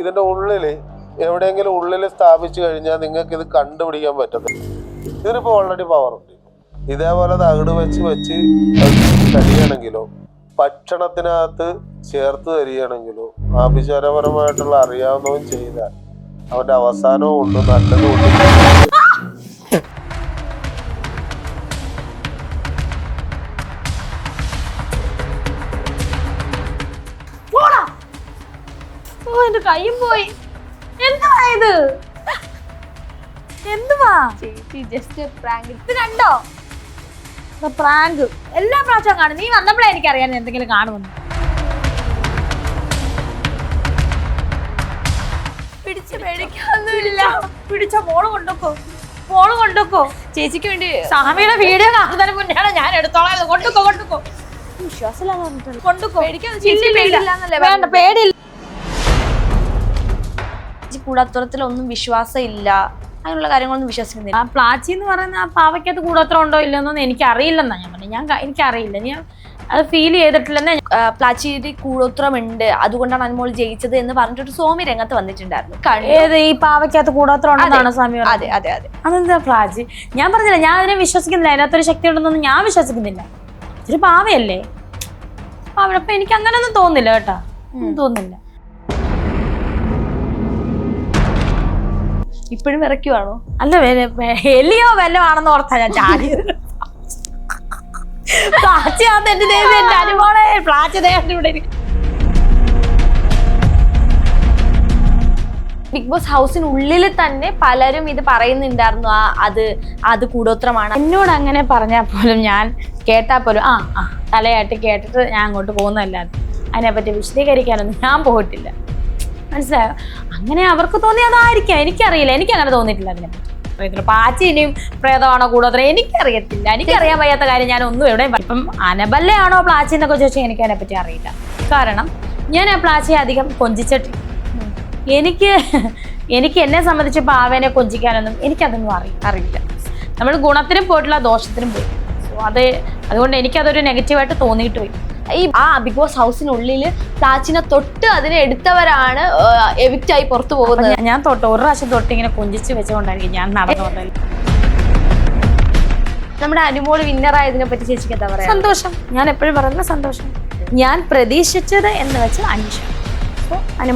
ഇതിന്റെ ഉള്ളില് എവിടെയെങ്കിലും ഉള്ളിൽ സ്ഥാപിച്ചു കഴിഞ്ഞാൽ നിങ്ങൾക്ക് ഇത് കണ്ടുപിടിക്കാൻ പറ്റത്തില്ല. ഇതിനിപ്പോ ഓൾറെഡി പവർ ഉണ്ട്. ഇതേപോലെ തകിട് വെച്ച് തരികയാണെങ്കിലോ ഭക്ഷണത്തിനകത്ത് ചേർത്ത് തരികയാണെങ്കിലോ ആഭിചാരപരമായിട്ടുള്ള അറിയാവുന്നവൻ ചെയ്താൽ അവന്റെ അവസാനവും ഉണ്ട്, നല്ലതും ഉണ്ട്. എന്റെ കയ്യും പോയി. എന്തുവാ ഇത്? എന്തുവാ ചേച്ചി ജസ്റ്റ് പ്രാങ്ക്. ഇത് കണ്ടോ? പ്രാങ്ക് എല്ലാ പ്രാവശ്യവും കാണും. നീ വന്നപ്പോഴേ എനിക്കറിയാൻ എന്തെങ്കിലും കാണുമെന്ന്. പിടിച്ച് പേടിക്കാനൊന്നുമില്ല. പിടിച്ച മോള് കൊണ്ടുക്കോ ചേച്ചിക്ക് വേണ്ടി സാമിയുടെ വീഡിയോ കാണുന്നതിന് മുന്നെയാണ് ഞാൻ എടുത്തോളാം. കൊണ്ടുക്കോ വിശ്വാസമില്ലാന്ന് കൊണ്ടുക്കോ. ചേച്ചി പേടിയില്ലാന്നല്ലേ? വേണ്ട, പേടിയില്ല. കൂടാത്തരത്തിലൊന്നും വിശ്വാസം ഇല്ല, അങ്ങനെയുള്ള കാര്യങ്ങളൊന്നും വിശ്വസിക്കുന്നില്ല. ആ പ്ലാച്ചി എന്ന് പറയുന്ന ആ പാവയ്ക്കകത്ത് കൂടോത്രം ഉണ്ടോ ഇല്ലെന്നൊന്നും എനിക്ക് അറിയില്ലെന്നാ ഞാൻ പറഞ്ഞു. എനിക്കറിയില്ല, ഞാൻ അത് ഫീൽ ചെയ്തിട്ടില്ലെന്ന്. പ്ലാച്ചിയുടെ കൂടോത്രമുണ്ട്, അതുകൊണ്ടാണ് അനുമോൾ ജയിച്ചത് എന്ന് പറഞ്ഞിട്ടൊരു സ്വാമി രംഗത്ത് വന്നിട്ടുണ്ടായിരുന്നു. ഏത് ഈ പാവയ്ക്കകത്ത് കൂടോത്രം ഉണ്ടെന്നാണ് സ്വാമി? അതെ അതെ അതെ. അതെന്താ പ്ലാച്ചി? ഞാൻ പറഞ്ഞില്ല, ഞാൻ അതിനെ വിശ്വസിക്കുന്നില്ല. അതിനകത്തൊരു ശക്തി ഉണ്ടെന്നൊന്നും ഞാൻ വിശ്വസിക്കുന്നില്ല. ഇതൊരു പാവയല്ലേ പാവ. അപ്പൊ എനിക്ക് അങ്ങനെയൊന്നും തോന്നുന്നില്ല കേട്ടാ, തോന്നുന്നില്ല. ഇപ്പോഴും വിറയ്ക്കുവാണോ? അല്ല, എലിയോ വല്ലോ ആണെന്ന് ഓർത്താ ഞാൻ ചാടിയത്. പ്ലാച്ചിയാന്ന് എന്റെ ദൈവം, എന്റെ അനുമോളെ പ്ലാച്ചി ദേവന്റെ ഇവിടെ. ബിഗ് ബോസ് ഹൗസിനുള്ളിൽ തന്നെ പലരും ഇത് പറയുന്നുണ്ടായിരുന്നു, അത് കൂടോത്രമാണ്. എന്നോട് അങ്ങനെ പറഞ്ഞാൽ പോലും, ഞാൻ കേട്ടാൽ പോലും തലയാട്ടി കേട്ടിട്ട് ഞാൻ അങ്ങോട്ട് പോകുന്നതല്ലാതെ അതിനെപ്പറ്റി വിശദീകരിക്കാനൊന്നും ഞാൻ പോയിട്ടില്ല. മനസ്സിലായോ? അങ്ങനെ അവർക്ക് തോന്നിയതായിരിക്കാം, എനിക്കറിയില്ല. എനിക്കങ്ങനെ തോന്നിയിട്ടില്ല. അതിനെപ്പറ്റി പാച്ചി ഇനിയും പ്രേതമാണോ കൂടോത്രം എനിക്കറിയത്തില്ല. എനിക്കറിയാൻ വയ്യാത്ത കാര്യം ഞാൻ ഒന്നും എവിടെയും. ഇപ്പം അനബല്ലയാണോ പ്ലാച്ചി എന്നൊക്കെ ചോദിച്ചാൽ എനിക്ക് അതിനെപ്പറ്റി അറിയില്ല. കാരണം ഞാൻ ആ പ്ലാച്ചിയെ അധികം കൊഞ്ചിച്ചിട്ടില്ല. എനിക്ക് എന്നെ സംബന്ധിച്ച് പാവേനെ കൊഞ്ചിക്കാനൊന്നും എനിക്കതൊന്നും അറിയില്ല. നമ്മൾ ഗുണത്തിനും പോയിട്ടില്ല, ദോഷത്തിനും പോയി. സോ അതുകൊണ്ട് എനിക്കതൊരു നെഗറ്റീവായിട്ട് തോന്നിയിട്ട് പോയി. ഈ ബിഗ് ബോസ് ഹൗസിനുള്ളിൽ പ്ലാച്ചിനെ തൊട്ട് അതിനെ എടുത്തവരാണ് എവിക്റ്റ് ആയി പുറത്തു പോകുന്നത്. ഞാൻ ഒരു പ്രാവശ്യം തൊട്ട് ഇങ്ങനെ കൊഞ്ചിച്ച് വെച്ചുകൊണ്ടായിരിക്കും ഞാൻ നടന്നു വന്നത്. നമ്മുടെ അനുമോൾ വിന്നറായതിനെ പറ്റി ചേച്ചിക്ക് എന്താ പറയാ? സന്തോഷം. ഞാൻ എപ്പോഴും പറയുന്നത് സന്തോഷം. ഞാൻ പ്രതീക്ഷിച്ചത് എന്ന് വെച്ചാൽ അനീഷ. അനുമോൾ